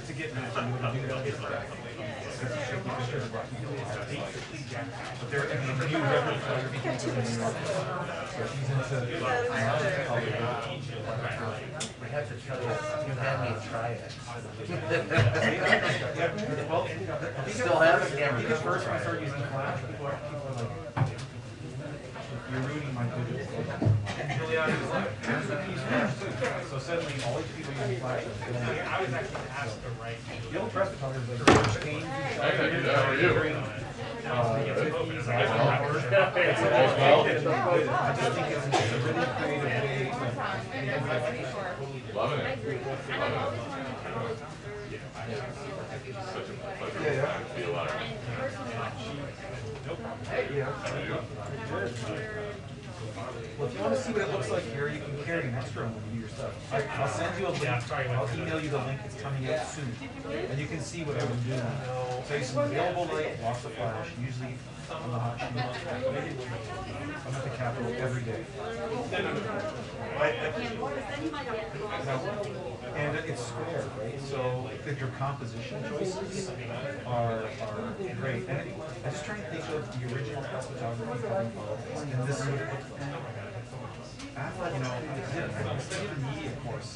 to get but they're in the new record photography teacher in New York. So she's into I have to tell you, you had me try it. well, Still have it? because first when I started using Flash, people are like, you're ruining my digits. So suddenly all these people using Flash. I was actually asked to write. The old press photographers like George Kane, How are you? I just think it's a really creative way. Loving it. Such a pleasure to be alive. Well, if you want to see what it looks like here, you can carry an extra one when you do your stuff. I'll send you a link. I'll email you the link. It's coming out soon. And you can see what I've been doing. So you some available light, lots of flash, usually on the hot sheet. I'm at the Capitol every day. And it's square, right? So your composition choices are great. And I'm just trying to think of the original press photography and this is what it looks like. I thought, you know, I did a media course,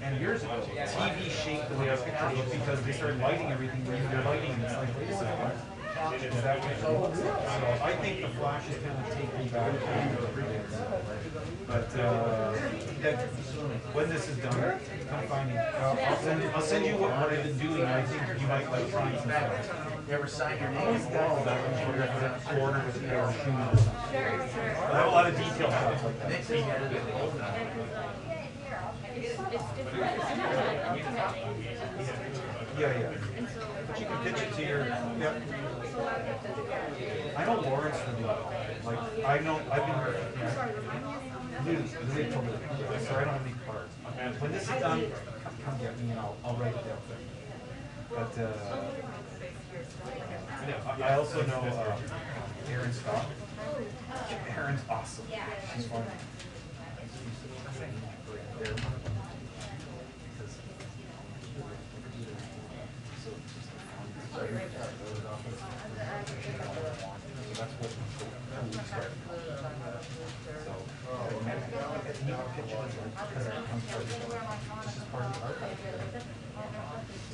and years ago, TV shaped the way our pictures look because they started lighting everything, they're lighting, and it's like, wait a second. Is that what it looks like? So I think the flash is kind of taking back everything. But when this is done, come find me. I'll send you what I've been doing. I think you might like trying some stuff. You ever sign your name? Order with a pair of shoes or something. I have a lot of detail stuff like that. Yeah. But you can pitch it to your. Yep. I know Lawrence will do it. Like I know I've been really prolific, so I don't have any cards. When this is done, come get me and I'll write it down for you. But I also know Erin Scott. Erin's awesome. She's fun.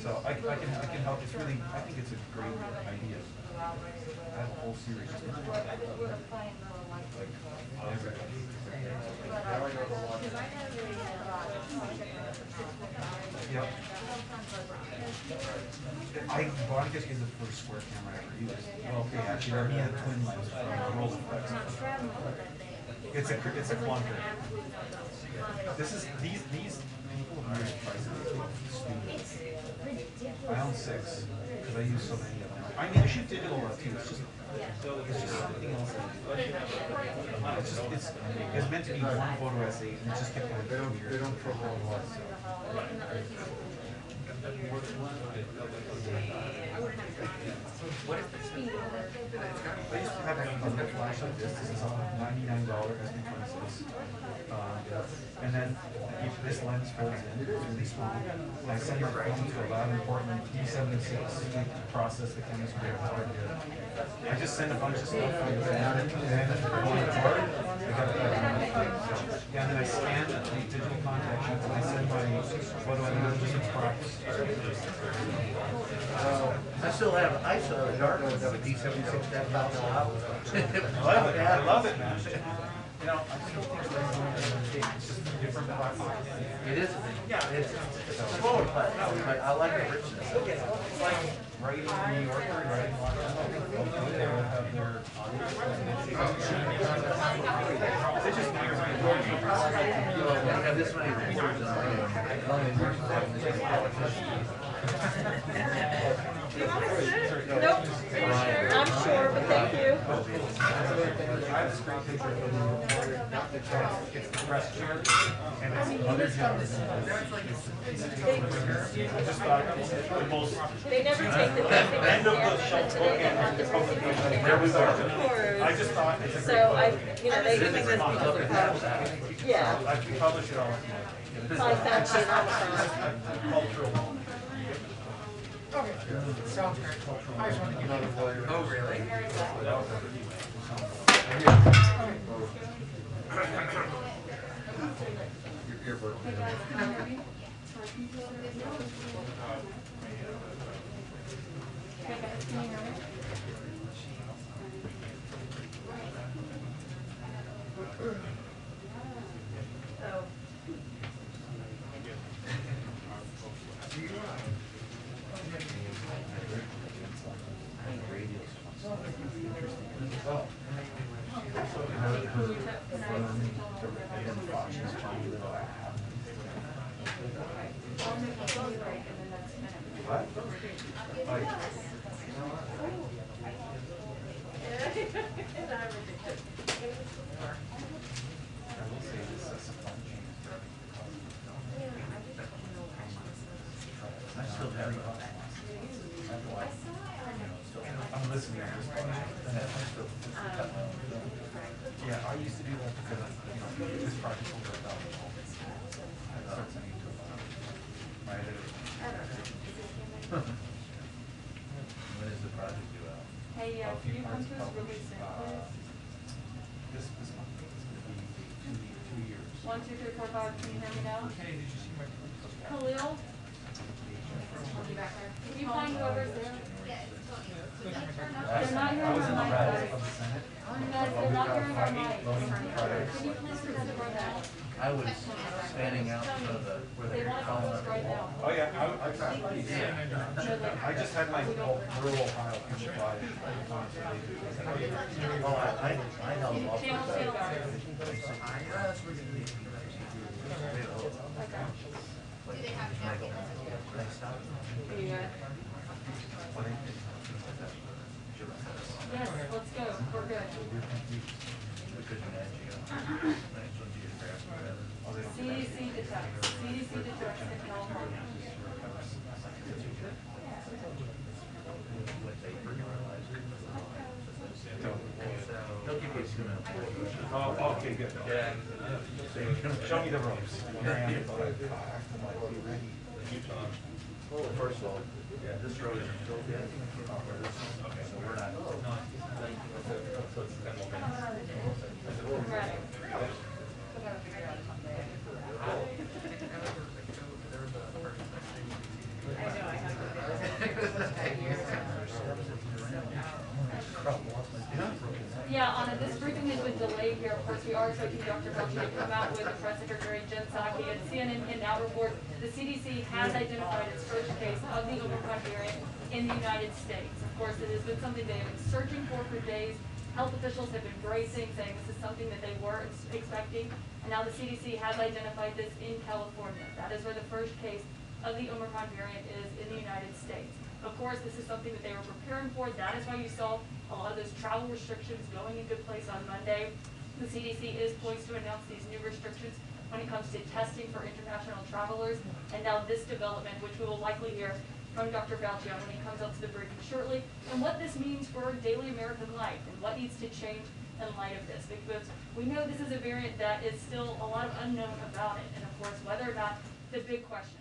So I can help. It's really, I think it's a great idea. I have a whole series just like everybody. Yep. Bonicus is the first square camera I ever used. Well, they actually are me and the twin lens from Rolleiflex. It's a clunker. This is these people have really priced it. Stupid. I own 6 because I use so many of them. I mean, I shoot digital too. It's just something else. It's meant to be one photo essay, and it just kept going. They don't promote a lot. What is the speed? I used to have a flash like this. This is $99 SP26. And then this lens folds in. It's really small. And I send my phone to a lab in Portland, D76, to process the chemistry. I just send a bunch of stuff from the fan and then on the board. And then I scan the digital contact sheets and I send my photo analysis and props. I still have a dark one of a D76 that pops out. I love it, man. You know, I still think it's just a different platform. It is. It's slower platform, but I like the richness. It's like writing in New York or writing in Washington. They will have their it's just weird. I have this many reports in Nope. I'm sure, but thank you. I have a screen picture of it's the press chair, and it's other jobs. I just thought the most. They never take the big thing End of there, the but shelf book today they have the big thing There we there. go. I just thought it's a So great. I, they give me this because of yeah, I can publish it all. 5,000 Omicron. Cultural. Okay, sounds great. I just wanted to give you. Oh, really? Your earbud. Oh. I still have it. I'm listening. Yeah, I used to do that because this project will work out. I start sending it to my editor. When is the project due out? Hey, can you come to us really soon, please? This month is going to be 2 years. 1, 2, 3, 4, 5, can you hear me now? Kenny, did you see my? Khalil? I'll be back there. Can you find whoever's there? They're not hearing I was in the our mic, red guys. of the Senate. Guys, they're not hearing our mic. Can you please forget to run that? I was standing out of the, where They they were want to calling close up. right now. Oh, yeah, I just had my rural Ohio people buy it. Oh, I held them off. Channel, channel. Are you good? Yes, let's go. We're good. CDC detects. CDC detects in California. They'll give you 2 minutes. Oh, okay, good. Yeah. Show me the ropes. Here I am. Well, first of all, yeah, this road isn't built yet. Okay, so we're not. We're ready. Yeah, Anna, this briefing has been delayed here. Of course, we are expecting Dr. Fauci to come out with the press secretary, Jen Psaki, and CNN can now report the CDC has identified its first case of the Omicron variant in the United States. Of course, it has been something they have been searching for days. Health officials have been bracing, saying this is something that they were expecting. And now the CDC has identified this in California. That is where the first case of the Omicron variant is in the United States. Of course, this is something that they were preparing for. That is why you saw a lot of those travel restrictions going in good place on Monday. The CDC is poised to announce these new restrictions when it comes to testing for international travelers. And now this development, which we will likely hear from Dr. Fauci on when he comes out to the briefing shortly, and what this means for daily American life and what needs to change in light of this. Because we know this is a variant that is still a lot of unknown about it. And of course, whether or not the big question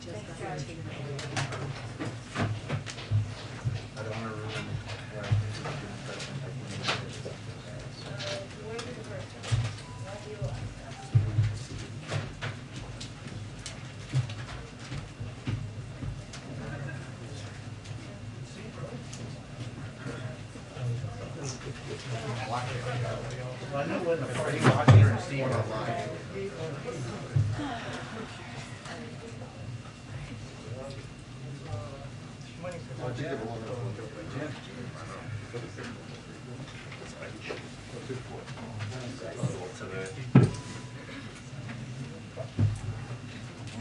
I don't want to ruin I know when the party got here and see online.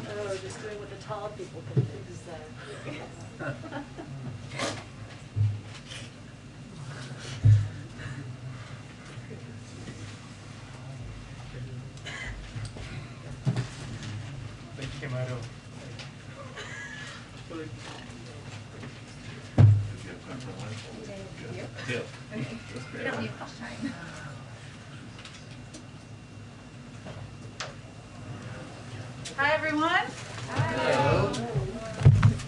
Oh, just doing what the tall people can do. Exactly. Hi, everyone.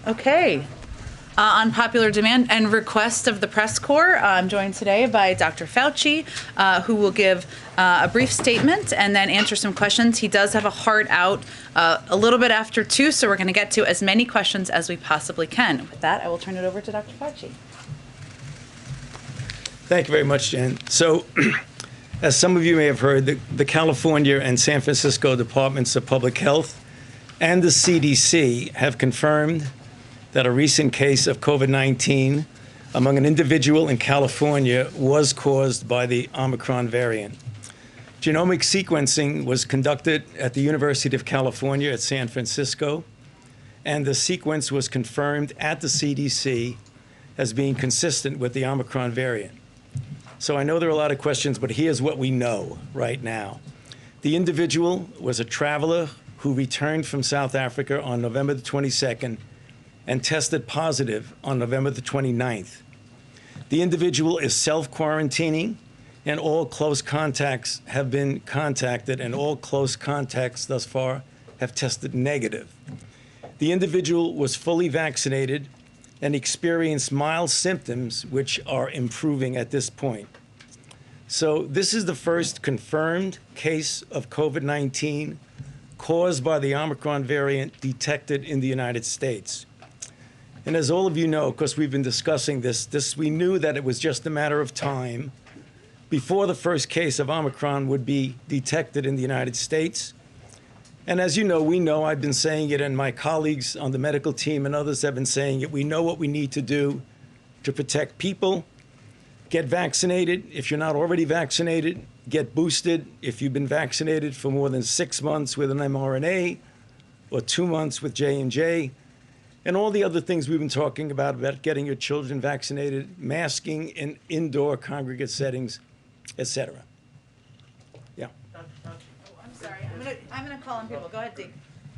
Okay. On popular demand and request of the press corps, I'm joined today by Dr. Fauci, who will give a brief statement and then answer some questions. He does have a heart out a little bit after 2, so we're going to get to as many questions as we possibly can. With that, I will turn it over to Dr. Fauci. Thank you very much, Jen. So, as some of you may have heard, the California and San Francisco Departments of Public Health and the CDC have confirmed that a recent case of COVID-19 among an individual in California was caused by the Omicron variant. Genomic sequencing was conducted at the University of California at San Francisco, and the sequence was confirmed at the CDC as being consistent with the Omicron variant. So I know there are a lot of questions, but here's what we know right now. The individual was a traveler who returned from South Africa on November the 22nd and tested positive on November the 29th. The individual is self-quarantining, and all close contacts have been contacted, and all close contacts thus far have tested negative. The individual was fully vaccinated and experienced mild symptoms, which are improving at this point. So this is the first confirmed case of COVID-19 caused by the Omicron variant detected in the United States. And as all of you know, because we've been discussing this, we knew that it was just a matter of time before the first case of Omicron would be detected in the United States. And as you know, we know, I've been saying it, and my colleagues on the medical team and others have been saying it, we know what we need to do to protect people. Get vaccinated if you're not already vaccinated. Get boosted if you've been vaccinated for more than 6 months with an mRNA or 2 months with J&J. And all the other things we've been talking about getting your children vaccinated, masking in indoor congregate settings, etc. Yeah. Oh, I'm sorry. I'm gonna call on people. Go ahead, Dee.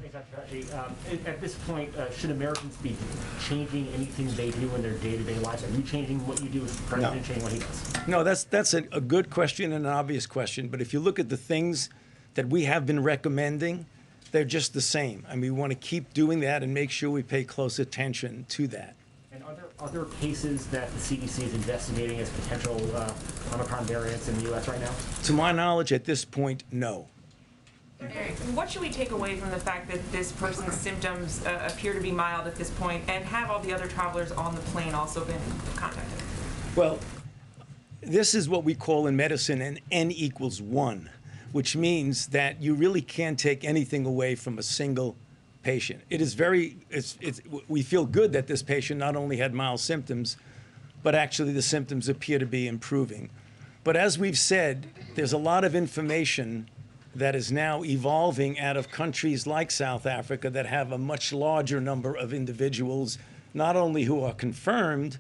Thanks, Dr. Fauci. At this point, should Americans be changing anything they do in their day-to-day lives? Are you changing what you do? Is the president changing what he does? No, that's a good question and an obvious question. But if you look at the things that we have been recommending, they're just the same. And we want to keep doing that and make sure we pay close attention to that. And are there other cases that the CDC is investigating as potential Omicron variants in the U.S. right now? To my knowledge, at this point, no. Okay. What should we take away from the fact that this person's symptoms appear to be mild at this point, and have all the other travelers on the plane also been contacted? Well, this is what we call in medicine an N=1, which means that you really can't take anything away from a single patient. It is we feel good that this patient not only had mild symptoms, but actually the symptoms appear to be improving. But as we've said, there's a lot of information that is now evolving out of countries like South Africa that have a much larger number of individuals, not only who are confirmed,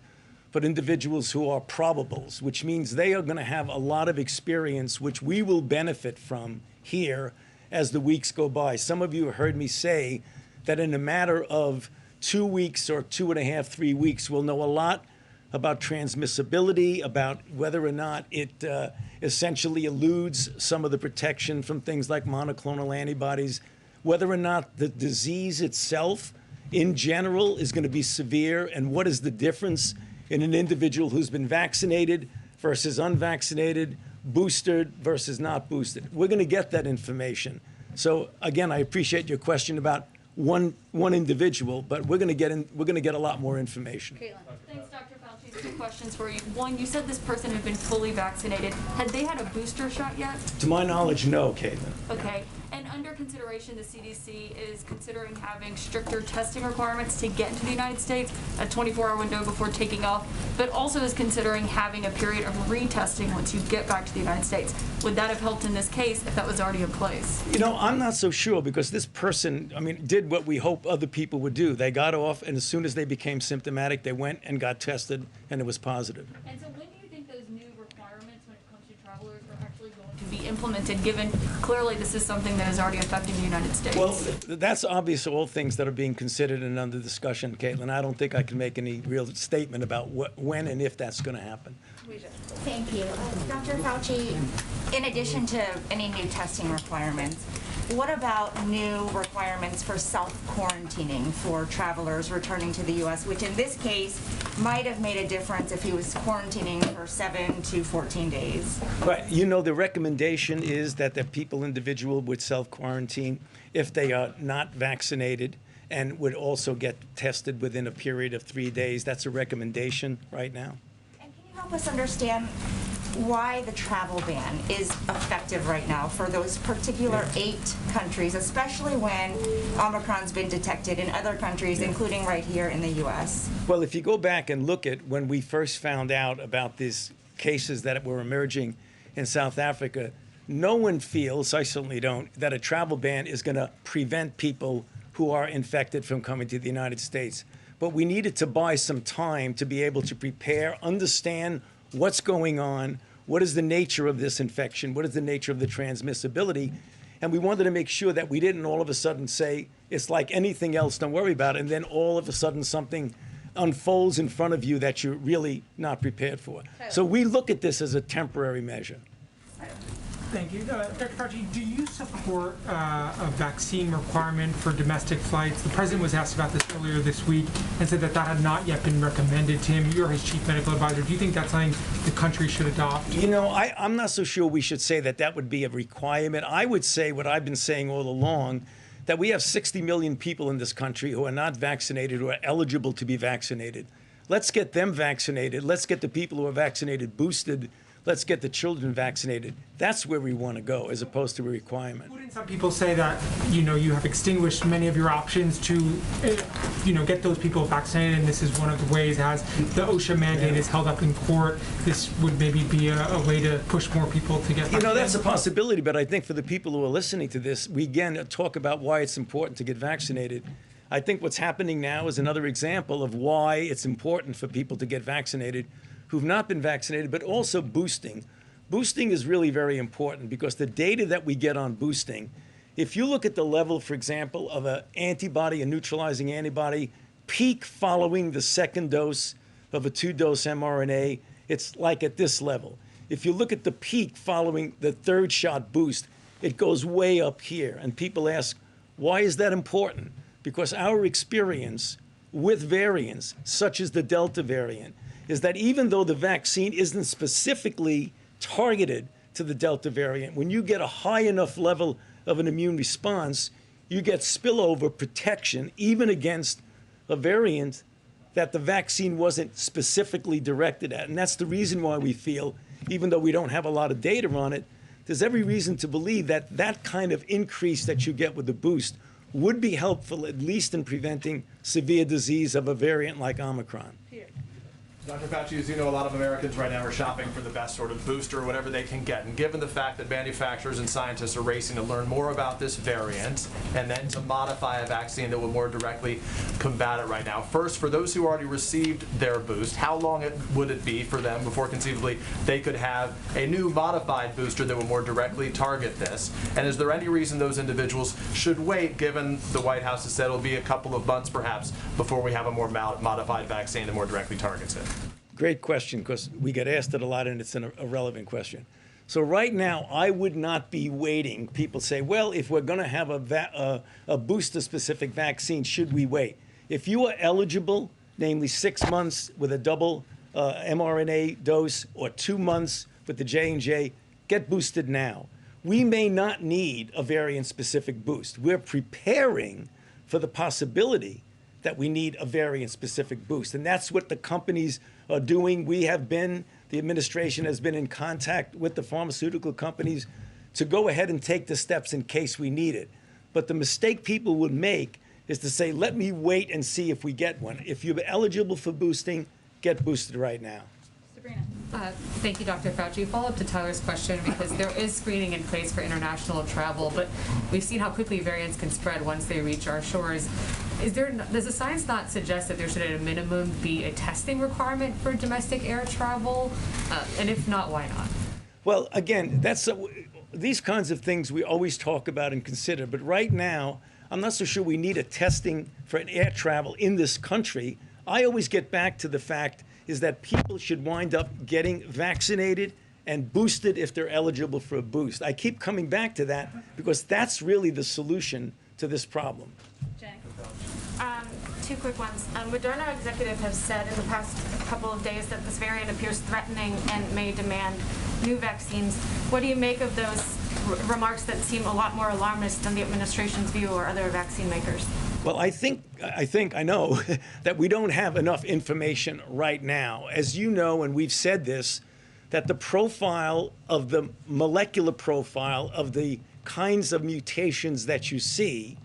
but individuals who are probables, which means they are going to have a lot of experience, which we will benefit from here as the weeks go by. Some of you have heard me say that in a matter of 2 weeks or 2.5, 3 weeks, we'll know a lot about transmissibility, about whether or not it essentially eludes some of the protection from things like monoclonal antibodies, whether or not the disease itself in general is going to be severe, and what is the difference in an individual who's been vaccinated versus unvaccinated, boosted versus not boosted. We're going to get that information. So again, I appreciate your question about one individual, but we're going to get a lot more information. Thanks, Dr. Fauci. Two questions for you. One, you said this person had been fully vaccinated. Had they had a booster shot yet? To my knowledge, no, Caitlin. Okay. And under consideration, the CDC is considering having stricter testing requirements to get into the United States, a 24-hour window before taking off, but also is considering having a period of retesting once you get back to the United States. Would that have helped in this case if that was already in place? You know, I'm not so sure, because this person, did what we hope other people would do. They got off, and as soon as they became symptomatic, they went and got tested, and it was positive. And so when do you think those new requirements when it comes to travelers are actually going to be implemented, given clearly this is something that is already affecting the United States? Well, that's obvious, all things that are being considered and under discussion, Caitlin. I don't think I can make any real statement about when and if that's going to happen. Thank you. Dr. Fauci, in addition to any new testing requirements, what about new requirements for self-quarantining for travelers returning to the U.S., which in this case might have made a difference if he was quarantining for 7 to 14 days? Right. You know, the recommendation is that the individual would self-quarantine if they are not vaccinated and would also get tested within a period of 3 days. That's a recommendation right now. And can you help us understand why the travel ban is effective right now for those particular 8 countries, especially when Omicron's been detected in other countries, including right here in the U.S.? Well, if you go back and look at when we first found out about these cases that were emerging in South Africa, no one feels, I certainly don't, that a travel ban is going to prevent people who are infected from coming to the United States. But we needed to buy some time to be able to prepare, understand what's going on, what is the nature of this infection, what is the nature of the transmissibility, and we wanted to make sure that we didn't all of a sudden say, it's like anything else, don't worry about it, and then all of a sudden something unfolds in front of you that you're really not prepared for. So we look at this as a temporary measure. Thank you. Dr. Fauci, do you support a vaccine requirement for domestic flights? The president was asked about this earlier this week and said that that had not yet been recommended to him. You're his chief medical advisor. Do you think that's something the country should adopt? You know, I'm not so sure we should say that that would be a requirement. I would say what I've been saying all along, that we have 60 million people in this country who are not vaccinated, who are eligible to be vaccinated. Let's get them vaccinated. Let's get the people who are vaccinated boosted. Let's get the children vaccinated. That's where we want to go, as opposed to a requirement. Wouldn't some people say that, you know, you have extinguished many of your options to, get those people vaccinated, and this is one of the ways, as the OSHA mandate is held up in court, this would maybe be a way to push more people to get vaccinated? You know, that's a possibility, but I think for the people who are listening to this, we again talk about why it's important to get vaccinated. I think what's happening now is another example of why it's important for people to get vaccinated who've not been vaccinated, but also boosting. Boosting is really very important, because the data that we get on boosting, if you look at the level, for example, of an antibody, a neutralizing antibody, peak following the second dose of a 2-dose mRNA, it's like at this level. If you look at the peak following the 3rd shot boost, it goes way up here. And people ask, why is that important? Because our experience with variants, such as the Delta variant, is that even though the vaccine isn't specifically targeted to the Delta variant, when you get a high enough level of an immune response, you get spillover protection even against a variant that the vaccine wasn't specifically directed at. And that's the reason why we feel, even though we don't have a lot of data on it, there's every reason to believe that that kind of increase that you get with the boost would be helpful, at least in preventing severe disease of a variant like Omicron. Dr. Fauci, as you know, a lot of Americans right now are shopping for the best sort of booster or whatever they can get. And given the fact that manufacturers and scientists are racing to learn more about this variant and then to modify a vaccine that will more directly combat it right now, first, for those who already received their boost, how long would it be for them before conceivably they could have a new modified booster that will more directly target this? And is there any reason those individuals should wait, given the White House has said it'll be a couple of months perhaps before we have a more modified vaccine that more directly targets it? Great question, because we get asked it a lot, and it's a relevant question. So right now, I would not be waiting. People say, well, if we're going to have a booster-specific vaccine, should we wait? If you are eligible, namely 6 months with a double mRNA dose or 2 months with the J&J, get boosted now. We may not need a variant-specific boost. We're preparing for the possibility that we need a variant-specific boost. And that's what the companies are doing. The administration has been in contact with the pharmaceutical companies to go ahead and take the steps in case we need it. But the mistake people would make is to say, let me wait and see if we get one. If you're eligible for boosting, get boosted right now. Sabrina. Thank you, Dr. Fauci. Follow up to Tyler's question, because there is screening in place for international travel, but we've seen how quickly variants can spread once they reach our shores. Does the science not suggest that there should at a minimum be a testing requirement for domestic air travel? And if not, why not? Well, again, these kinds of things we always talk about and consider, but right now, I'm not so sure we need a testing for an air travel in this country. I always get back to the fact is that people should wind up getting vaccinated and boosted if they're eligible for a boost. I keep coming back to that because that's really the solution to this problem. Jen. Two quick ones. Moderna executives have said in the past couple of days that this variant appears threatening and may demand new vaccines. What do you make of those remarks that seem a lot more alarmist than the administration's view or other vaccine makers? Well, I know that we don't have enough information right now. As you know, and we've said this, that the profile of the molecular profile of the kinds of mutations that you see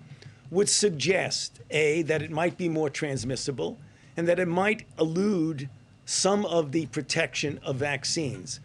would suggest, A, that it might be more transmissible, and that it might elude some of the protection of vaccines.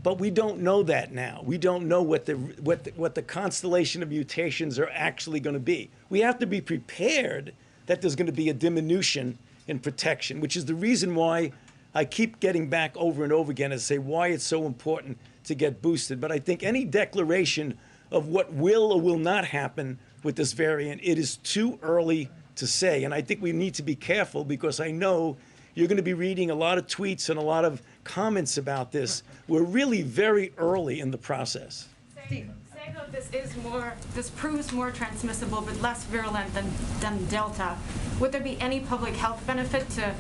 But we don't know that now. We don't know what the constellation of mutations are actually going to be. We have to be prepared that there's going to be a diminution in protection, which is the reason why I keep getting back over and over again and say why it's so important to get boosted. But I think any declaration of what will or will not happen with this variant, it is too early to say. And I think we need to be careful because I know you're going to be reading a lot of tweets and a lot of comments about this. We're really very early in the process. Say that this proves more transmissible but less virulent than Delta. Would there be any public health benefit to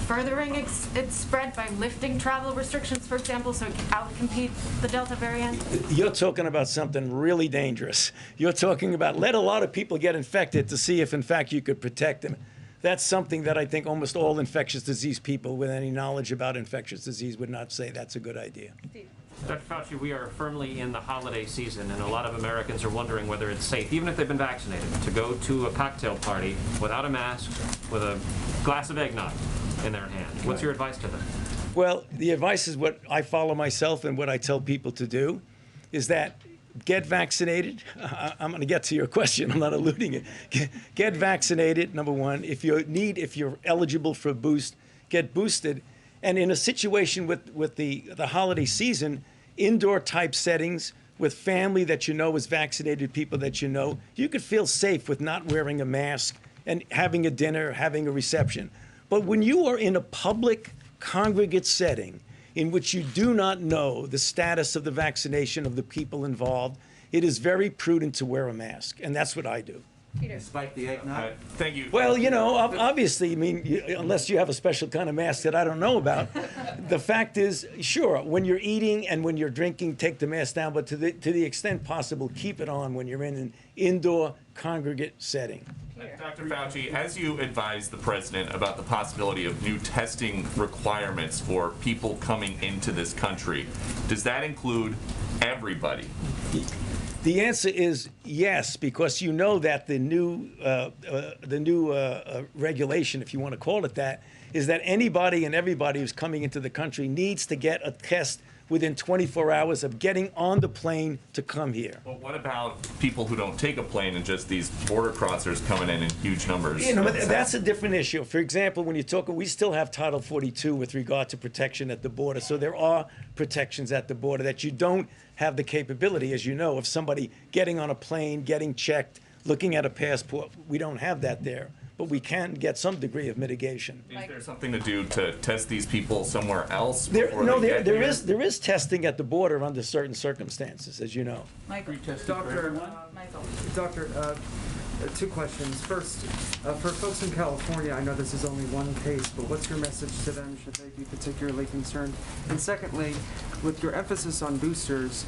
furthering its spread by lifting travel restrictions, for example, so it can outcompete the Delta variant? You're talking about something really dangerous. You're talking about let a lot of people get infected to see if, in fact, you could protect them. That's something that I think almost all infectious disease people with any knowledge about infectious disease would not say that's a good idea. Steve. Dr. Fauci, we are firmly in the holiday season, and a lot of Americans are wondering whether it's safe, even if they've been vaccinated, to go to a cocktail party without a mask, with a glass of eggnog in their hand. What's your advice to them? Well, the advice is what I follow myself and what I tell people to do, is that get vaccinated. I'm going to get to your question. I'm not eluding it. Get vaccinated, number one. If you're eligible for a boost, get boosted. And in a situation with the holiday season, indoor type settings with family that you know is vaccinated, people that you know, you could feel safe with not wearing a mask and having a dinner, having a reception. But when you are in a public congregate setting in which you do not know the status of the vaccination of the people involved, it is very prudent to wear a mask. And that's what I do. Peter. Spike the eggnog. Thank you. Well, you know, obviously, I mean, unless you have a special kind of mask that I don't know about, the fact is, sure, when you're eating and when you're drinking, take the mask down, but to the extent possible, keep it on when you're in an indoor congregate setting. Dr. Fauci, as you advised the president about the possibility of new testing requirements for people coming into this country, does that include everybody? The answer is yes, because you know that the new regulation, if you want to call it that, is that anybody and everybody who's coming into the country needs to get a test within 24 hours of getting on the plane to come here. Well, what about people who don't take a plane and just these border crossers coming in huge numbers? You know, that's a different issue. For example, when you talk, we still have Title 42 with regard to protection at the border. So there are protections at the border that you don't have the capability, as you know, of somebody getting on a plane, getting checked, looking at a passport. We don't have that there. But we can get some degree of mitigation. Is there something to do to test these people somewhere else? There is testing at the border under certain circumstances, as you know. Michael. Doctor, Two questions. First, for folks in California, I know this is only one case, but what's your message to them should they be particularly concerned? And secondly, with your emphasis on boosters,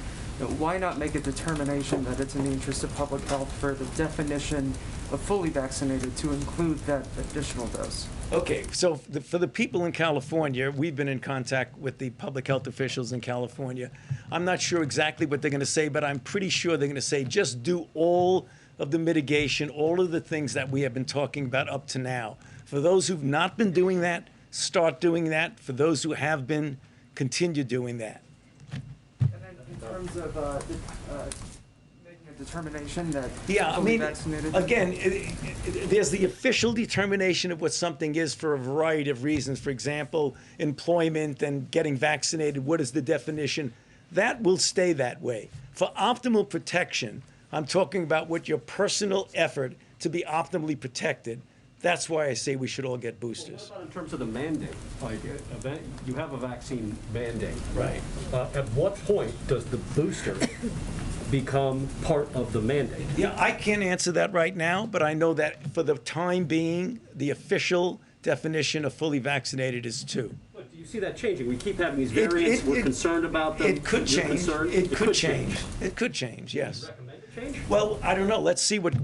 why not make a determination that it's in the interest of public health for the definition of fully vaccinated to include that additional dose? Okay, so for the people in California, we've been in contact with the public health officials in California. I'm not sure exactly what they're going to say, but I'm pretty sure they're going to say just do all of the mitigation, all of the things that we have been talking about up to now. For those who've not been doing that, start doing that. For those who have been, continue doing that. And then in terms of making a determination that Yeah, I fully mean, vaccinated. again, there's the official determination of what something is for a variety of reasons. For example, employment and getting vaccinated. What is the definition? That will stay that way. For optimal protection, I'm talking about what your personal effort to be optimally protected. That's why I say we should all get boosters. What about in terms of the mandate? Like, you have a vaccine mandate. Right. At what point does the booster become part of the mandate? Yeah, I can't answer that right now, but I know that for the time being, the official definition of fully vaccinated is 2. But do you see that changing? We keep having these variants. We're concerned about them. It could You're change. concerned? It could change. It could change, yes. Recommend it change? Well, I don't know. Let's see what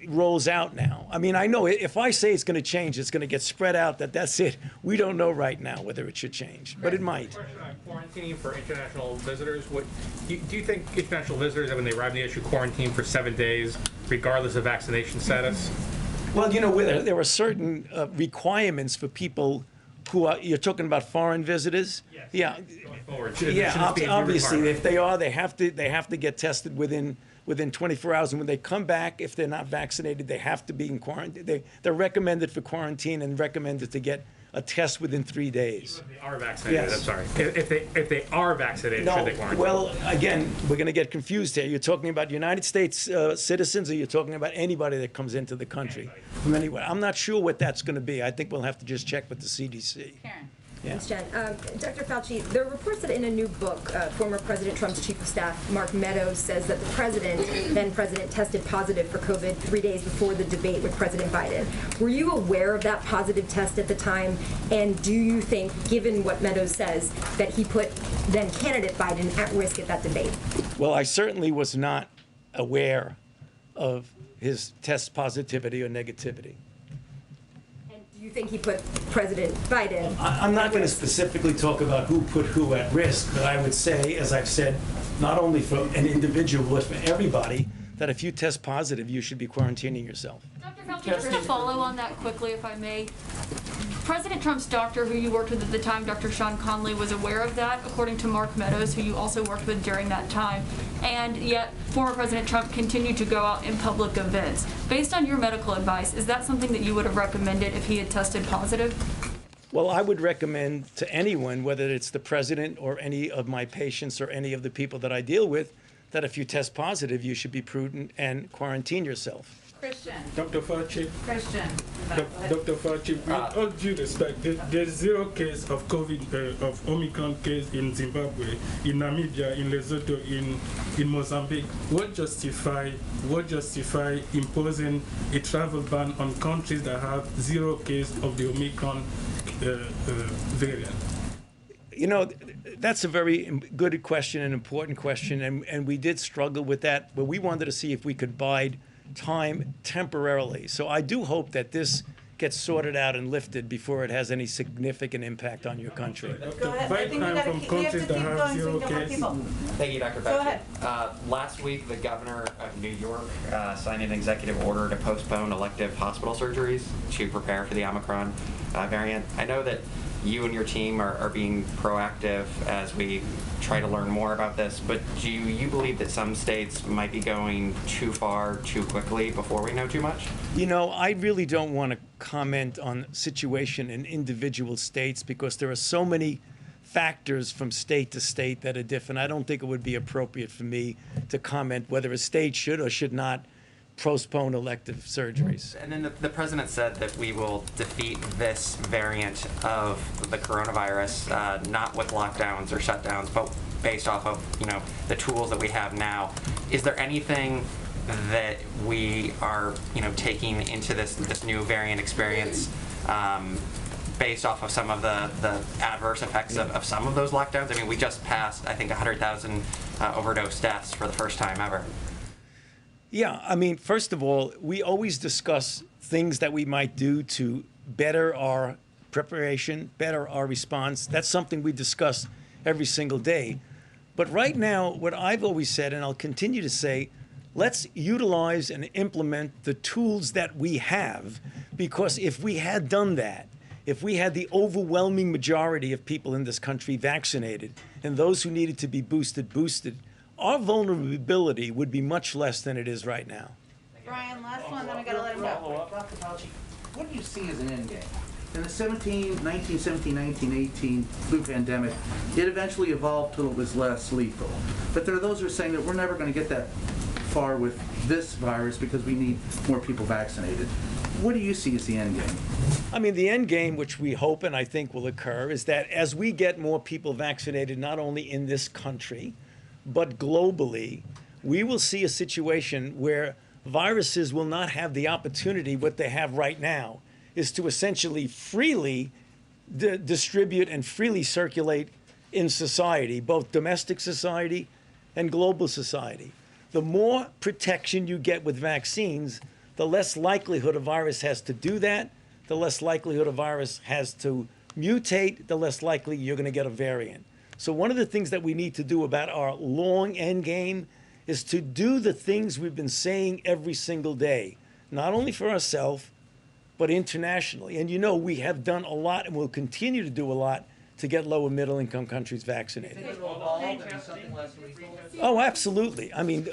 rolls out now. I mean, I know if I say it's going to change, it's going to get spread out. That's it. We don't know right now whether it should change, but it might. Question on quarantining for international visitors. Do you think international visitors, when they arrive, they issue quarantine for 7 days, regardless of vaccination status? Well, there are certain requirements for people who are. You're talking about foreign visitors. Yes. Yeah. Going forward. Obviously, if they are, they have to get tested within 24 hours. And when they come back, if they're not vaccinated, they have to be in quarantine. They're recommended for quarantine and recommended to get a test within 3 days. If they are vaccinated, Yes. I'm sorry. If they are vaccinated, should they quarantine? Well, again, we're going to get confused here. You're talking about United States citizens, or you're talking about anybody that comes into the country from anywhere. I'm not sure what that's going to be. I think we'll have to just check with the CDC. Karen. Yeah. Thanks, Jen. Dr. Fauci, there are reports that in a new book, former President Trump's chief of staff, Mark Meadows, says that the then president, tested positive for COVID 3 days before the debate with President Biden. Were you aware of that positive test at the time? And do you think, given what Meadows says, that he put then candidate Biden at risk at that debate? Well, I certainly was not aware of his test positivity or negativity. Do you think he put President Biden? I'm not going to specifically talk about who put who at risk, but I would say, as I've said, not only for an individual, but for everybody, that if you test positive, you should be quarantining yourself. Dr. Fauci, just to follow on that quickly, if I may. President Trump's doctor, who you worked with at the time, Dr. Sean Conley, was aware of that, according to Mark Meadows, who you also worked with during that time. And yet, former President Trump continued to go out in public events. Based on your medical advice, is that something that you would have recommended if he had tested positive? Well, I would recommend to anyone, whether it's the president or any of my patients or any of the people that I deal with, that if you test positive, you should be prudent and quarantine yourself. Christian. Dr. Fauci. Christian. Dr. Fauci, with all due respect, there's 0 case of COVID, of Omicron case in Zimbabwe, in Namibia, in Lesotho, in Mozambique. What justify imposing a travel ban on countries that have 0 case of the Omicron variant? That's a very good question, an important question, and we did struggle with that, but we wanted to see if we could bide time temporarily. So I do hope that this gets sorted out and lifted before it has any significant impact on your country. Go ahead. I think we have to keep going so we don't have people. Thank you, Dr. Fauci. Go ahead. Last week, the governor of New York signed an executive order to postpone elective hospital surgeries to prepare for the Omicron variant. I know that you and your team are being proactive as we try to learn more about this, but do you believe that some states might be going too far too quickly before we know too much? I really don't want to comment on situation in individual states because there are so many factors from state to state that are different. I don't think it would be appropriate for me to comment whether a state should or should not postpone elective surgeries. And then the president said that we will defeat this variant of the coronavirus, not with lockdowns or shutdowns, but based off of the tools that we have now. Is there anything that we are, taking into this new variant experience, based off of some of the adverse effects of some of those lockdowns? I mean, we just passed, I think, 100,000 overdose deaths for the first time ever. Yeah, I mean, first of all, we always discuss things that we might do to better our preparation, better our response. That's something we discuss every single day. But right now, what I've always said, and I'll continue to say, let's utilize and implement the tools that we have, because if we had done that, if we had the overwhelming majority of people in this country vaccinated and those who needed to be boosted, our vulnerability would be much less than it is right now. Brian, last one, then I gotta let him go. Dr. Fauci, what do you see as an end game? In the 1918 flu pandemic, it eventually evolved till it was less lethal. But there are those who are saying that we're never going to get that far with this virus because we need more people vaccinated. What do you see as the end game? I mean, the end game, which we hope and I think will occur, is that as we get more people vaccinated, not only in this country, but globally, we will see a situation where viruses will not have the opportunity, what they have right now, is to essentially freely distribute and freely circulate in society, both domestic society and global society. The more protection you get with vaccines, the less likelihood a virus has to do that, the less likelihood a virus has to mutate, the less likely you're going to get a variant. So one of the things that we need to do about our long end game is to do the things we've been saying every single day, not only for ourselves, but internationally. And we have done a lot and will continue to do a lot to get low and middle income countries vaccinated. Oh, absolutely. I mean,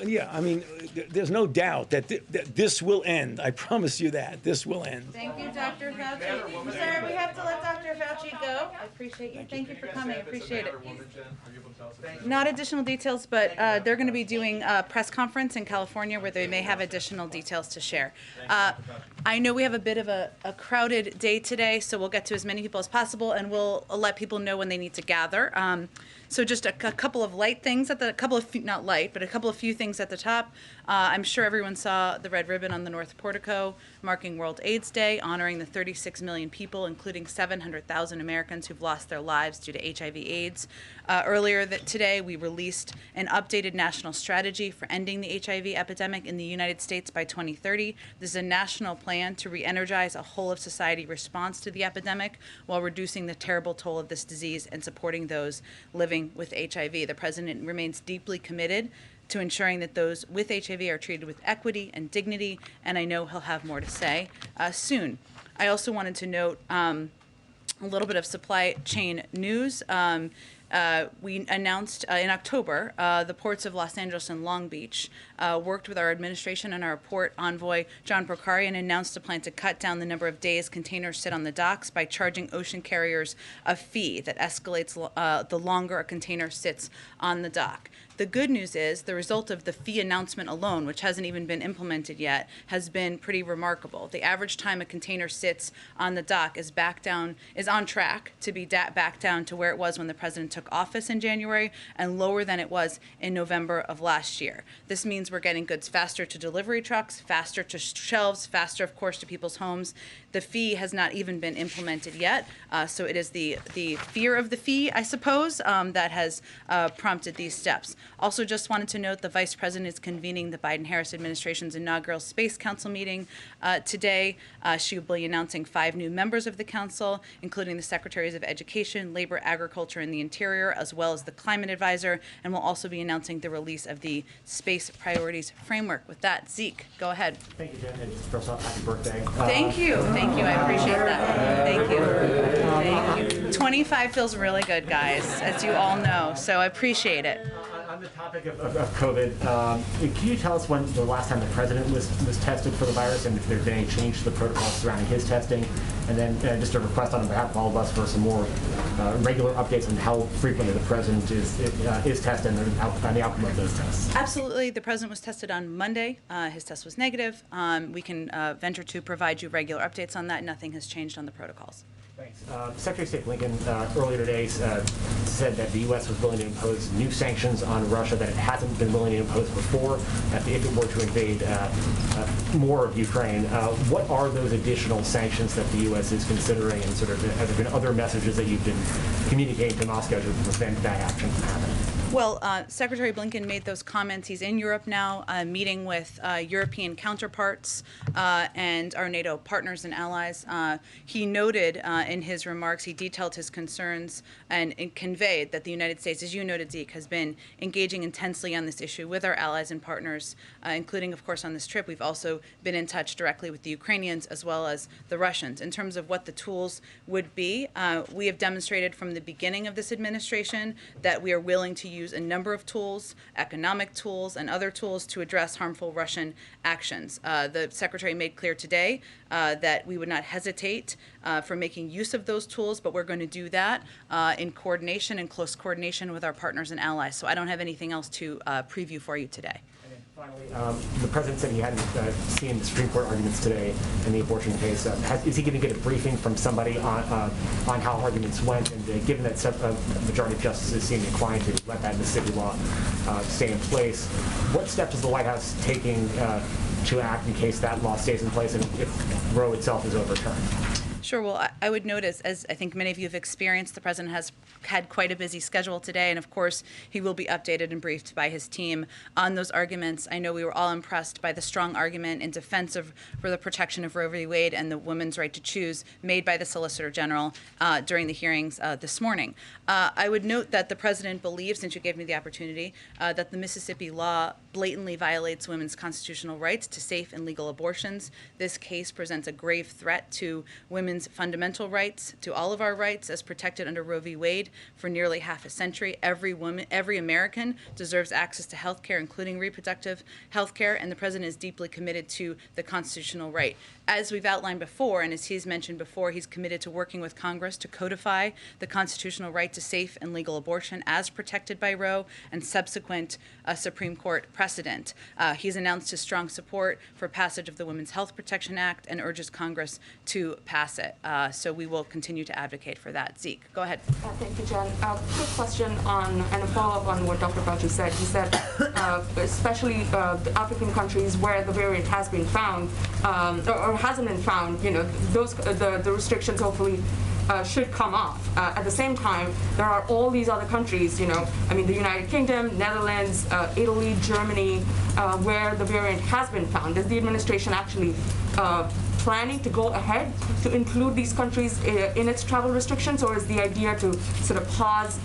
there's no doubt that this will end. I promise you that. This will end. Thank you, Dr. Fauci. Sorry, we have to let Dr. Fauci go. I appreciate you. Thank you for coming. I appreciate it. Not additional details, but they're going to be doing a press conference in California where they may have additional details to share. I know we have a bit of a crowded day today, so we'll get to as many people as possible, and we'll let people know when they need to gather. So just a couple of light things at the, not light, but a couple of few things at the top. I'm sure everyone saw the red ribbon on the North Portico marking World AIDS Day, honoring the 36 million people, including 700,000 Americans who've lost their lives due to HIV/AIDS. Earlier today, we released an updated national strategy for ending the HIV epidemic in the United States by 2030. This is a national plan to re-energize a whole-of-society response to the epidemic while reducing the terrible toll of this disease and supporting those living with HIV. The president remains deeply committed to ensuring that those with HIV are treated with equity and dignity, and I know he'll have more to say soon. I also wanted to note a little bit of supply chain news. We announced in October the ports of Los Angeles and Long Beach worked with our administration and our port envoy, John Procari, and announced a plan to cut down the number of days containers sit on the docks by charging ocean carriers a fee that escalates the longer a container sits on the dock. The good news is the result of the fee announcement alone, which hasn't even been implemented yet, has been pretty remarkable. The average time a container sits on the dock is on track to be back down to where it was when the president took office in January, and lower than it was in November of last year. This means we're getting goods faster to delivery trucks, faster to shelves, faster, of course, to people's homes. The fee has not even been implemented yet, so it is the fear of the fee, I suppose, that has prompted these steps. Also, just wanted to note the Vice President is convening the Biden-Harris administration's inaugural Space Council meeting today. She will be announcing 5 new members of the council, including the Secretaries of Education, Labor, Agriculture, and the Interior, as well as the Climate Advisor, and will also be announcing the release of the Space Priorities Framework. With that, Zeke, go ahead. Thank you, Jen, and just first off, happy birthday. Thank you, I appreciate that. Thank you. 25 feels really good, guys, as you all know, so I appreciate it. On the topic of COVID, can you tell us when the last time the president was tested for the virus, and if there's been any change to the protocols surrounding his testing? And then just a request on behalf of all of us for some more regular updates on how frequently the president is tested and the outcome of those tests. Absolutely. The president was tested on Monday. His test was negative. We can venture to provide you regular updates on that. Nothing has changed on the protocols. Thanks. Secretary of State Blinken earlier today said that the U.S. was willing to impose new sanctions on Russia that it hasn't been willing to impose before if it were to invade more of Ukraine. What are those additional sanctions that the U.S. is considering, and sort of have there been other messages that you've been communicating to Moscow to prevent that action from happening? Well, Secretary Blinken made those comments. He's in Europe now, meeting with European counterparts and our NATO partners and allies. He noted in his remarks, he detailed his concerns and conveyed that the United States, as you noted, Zeke, has been engaging intensely on this issue with our allies and partners, including, of course, on this trip. We've also been in touch directly with the Ukrainians as well as the Russians. In terms of what the tools would be, we have demonstrated from the beginning of this administration that we are willing to use a number of tools, economic tools, and other tools to address harmful Russian actions. The Secretary made clear today that we would not hesitate for making use of those tools, but we're going to do that in coordination and close coordination with our partners and allies. So I don't have anything else to preview for you today. Finally, the president said he hadn't seen the Supreme Court arguments today in the abortion case. Is he going to get a briefing from somebody on how arguments went? And given that a majority of justices seem inclined to let that Mississippi law stay in place, what steps is the White House taking to act in case that law stays in place and if Roe itself is overturned? Sure. Well, I would note, as I think many of you have experienced, the president has had quite a busy schedule today, and of course, he will be updated and briefed by his team on those arguments. I know we were all impressed by the strong argument in defense for the protection of Roe v. Wade and the woman's right to choose made by the Solicitor General during the hearings this morning. I would note that the president believes, since you gave me the opportunity, that the Mississippi law blatantly violates women's constitutional rights to safe and legal abortions. This case presents a grave threat to women's fundamental rights, to all of our rights as protected under Roe v. Wade for nearly half a century. Every woman, every American deserves access to health care, including reproductive health care, and the president is deeply committed to the constitutional right. As we've outlined before, and as he's mentioned before, he's committed to working with Congress to codify the constitutional right to safe and legal abortion as protected by Roe and subsequent Supreme Court precedent. He's announced his strong support for passage of the Women's Health Protection Act and urges Congress to pass it. So we will continue to advocate for that. Zeke, go ahead. Thank you, Jen. Quick question on, and a follow-up on what Dr. Fauci said. He said, especially the African countries where the variant has been found, or hasn't been found, you know, those the restrictions hopefully should come off. At the same time, there are all these other countries, you know, I mean, the United Kingdom, Netherlands, Italy, Germany, where the variant has been found. Is the administration actually planning to go ahead to include these countries in its travel restrictions, or is the idea to sort of pause,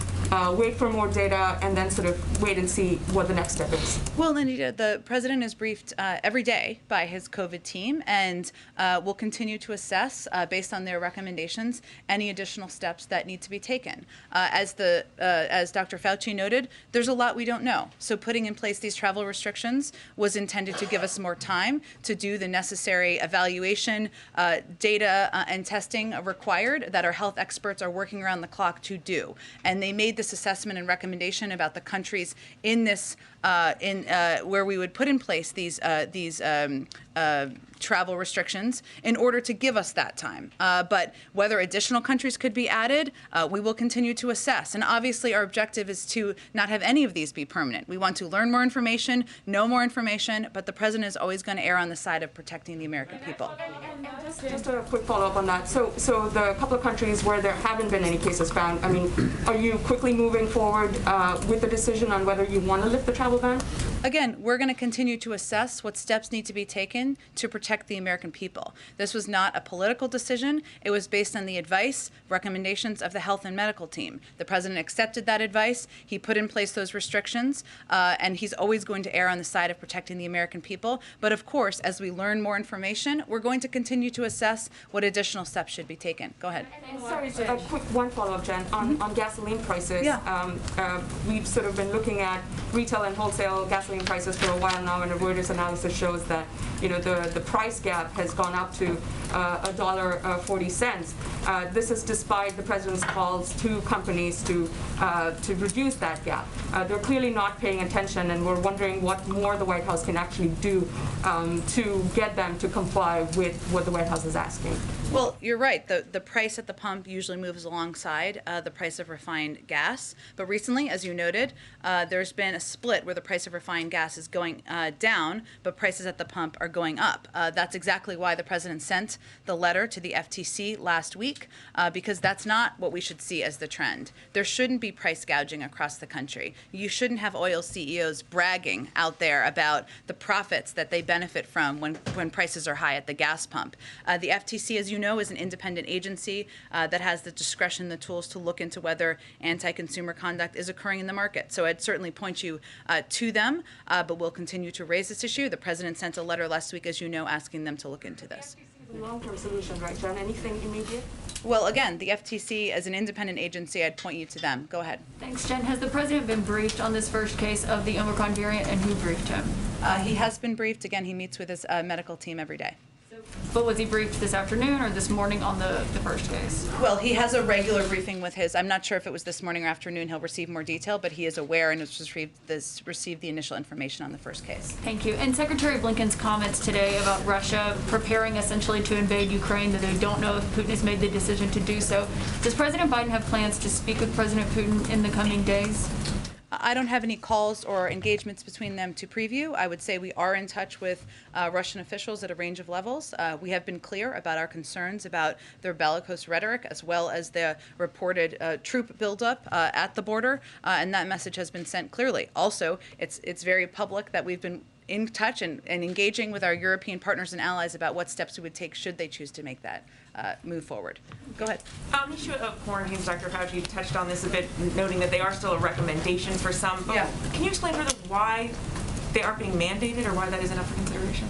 wait for more data, and then sort of wait and see what the next step is? Well, Anita, the president is briefed every day by his COVID team, and will continue to assess, based on their recommendations, any additional steps that need to be taken. As Dr. Fauci noted, there's a lot we don't know. So putting in place these travel restrictions was intended to give us more time to do the necessary evaluation, data, and testing required that our health experts are working around the clock to do. And they made this assessment and recommendation about the countries in this, where we would put in place these travel restrictions in order to give us that time. But whether additional countries could be added, we will continue to assess. And obviously our objective is to not have any of these be permanent. We want to learn more information, know more information, but the president is always going to err on the side of protecting the American people. And just a quick follow-up on that. So the couple of countries where there haven't been any cases found, I mean, are you quickly moving forward with the decision on whether you want to lift the travel ban? Again, we're going to continue to assess what steps need to be taken to protect the American people. This was not a political decision. It was based on the advice, recommendations of the health and medical team. The president accepted that advice. He put in place those restrictions, and he's always going to err on the side of protecting the American people. But of course, as we learn more information, we're going to continue to assess what additional steps should be taken. Go ahead. Sorry, a quick one follow-up, Jen, on gasoline prices. Yeah. We've sort of been looking at retail and wholesale gasoline prices for a while now, and a Reuters analysis shows that the price gap has gone up to $1.40. This is despite the president's calls to companies to reduce that gap. They're clearly not paying attention, and we're wondering what more the White House can actually do to get them to comply with what the White House is asking. Well, you're right. The price at the pump usually moves alongside the price of refined gas. But recently, as you noted, there's been a split where the price of refined gas is going down, but prices at the pump are going up. That's exactly why the president sent the letter to the FTC last week, because that's not what we should see as the trend. There shouldn't be price gouging across the country. You shouldn't have oil CEOs bragging out there about the profits that they benefit from when prices are high at the gas pump. The FTC, as you know, is an independent agency that has the discretion, the tools to look into whether anti-consumer conduct is occurring in the market. So I'd certainly point you to them, but we'll continue to raise this issue. The president sent a letter last week, as you know, asking them to look into this. Long-term solution, right, Jen? Anything immediate? Well, again, the FTC, as an independent agency, I'd point you to them. Go ahead. Thanks, Jen. Has the president been briefed on this first case of the Omicron variant, and who briefed him? He has been briefed. Again, he meets with his medical team every day. But was he briefed this afternoon or this morning on the first case? Well, he has a regular briefing with his, I'm not sure if it was this morning or afternoon, he'll receive more detail, but he is aware and has received the initial information on the first case. Thank you. And Secretary Blinken's comments today about Russia preparing essentially to invade Ukraine, that they don't know if Putin has made the decision to do so. Does President Biden have plans to speak with President Putin in the coming days? I don't have any calls or engagements between them to preview. I would say we are in touch with Russian officials at a range of levels. We have been clear about our concerns about their bellicose rhetoric, as well as the reported troop buildup at the border, and that message has been sent clearly. Also, it's very public that we've been in touch and engaging with our European partners and allies about what steps we would take should they choose to make that move forward. Go ahead. On the issue of quarantines, Dr. Fauci touched on this a bit, noting that they are still a recommendation for some. But can you explain further why they aren't being mandated, or why that isn't up for consideration?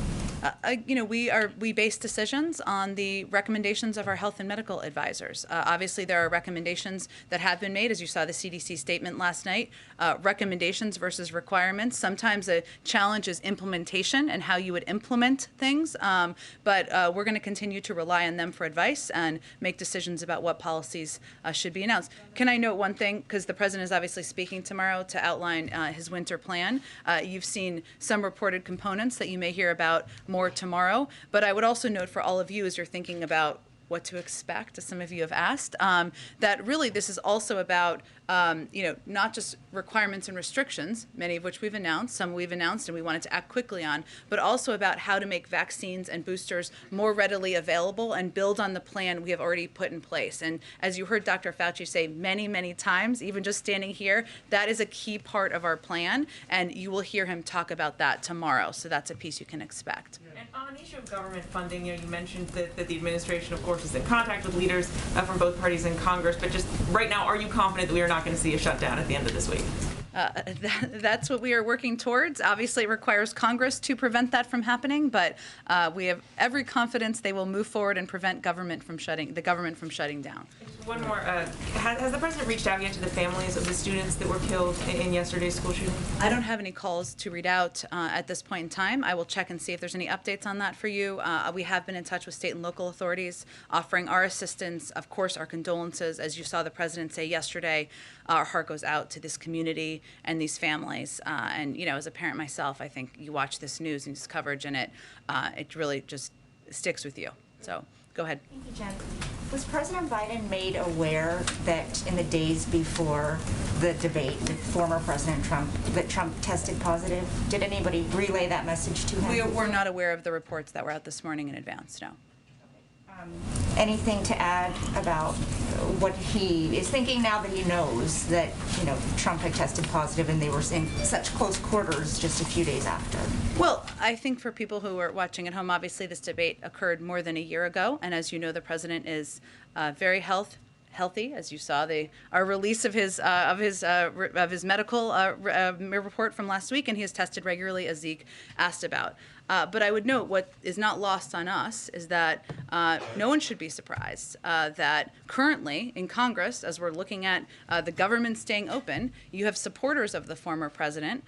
We base decisions on the recommendations of our health and medical advisors. Obviously, there are recommendations that have been made, as you saw the CDC statement last night. Recommendations versus requirements. Sometimes a challenge is implementation and how you would implement things, but we're going to continue to rely on them for advice and make decisions about what policies should be announced. Can I note one thing? Because the president is obviously speaking tomorrow to outline his winter plan. You've seen some reported components that you may hear about more tomorrow, but I would also note for all of you, as you're thinking about what to expect, as some of you have asked, that really this is also about not just requirements and restrictions, many of which we've announced, some we've announced and we wanted to act quickly on, but also about how to make vaccines and boosters more readily available and build on the plan we have already put in place. And as you heard Dr. Fauci say many, many times, even just standing here, that is a key part of our plan, and you will hear him talk about that tomorrow. So that's a piece you can expect. And on the issue of government funding, you mentioned that the administration, of course, is in contact with leaders from both parties in Congress, but just right now, are you confident that we are not going to see a shutdown at the end of this week? That's what we are working towards. Obviously, it requires Congress to prevent that from happening, but we have every confidence they will move forward and prevent the government from shutting down. One more. Has the president reached out yet to the families of the students that were killed in yesterday's school shooting? I don't have any calls to read out at this point in time. I will check and see if there's any updates on that for you. We have been in touch with state and local authorities, offering our assistance, of course, our condolences. As you saw the president say yesterday, our heart goes out to this community and these families. And, as a parent myself, I think you watch this news and this coverage, and it really just sticks with you. So go ahead. Thank you, Jen. Was President Biden made aware that in the days before the debate with former President Trump, that Trump tested positive? Did anybody relay that message to him? We were not aware of the reports that were out this morning in advance, no. Anything to add about what he is thinking now that he knows that, Trump had tested positive and they were in such close quarters just a few days after? Well, I think for people who are watching at home, obviously this debate occurred more than a year ago, and as you know, the president is very healthy, as you saw our release of his medical report from last week, and he is tested regularly, as Zeke asked about. But I would note what is not lost on us is that no one should be surprised that currently in Congress, as we're looking at the government staying open, you have supporters of the former president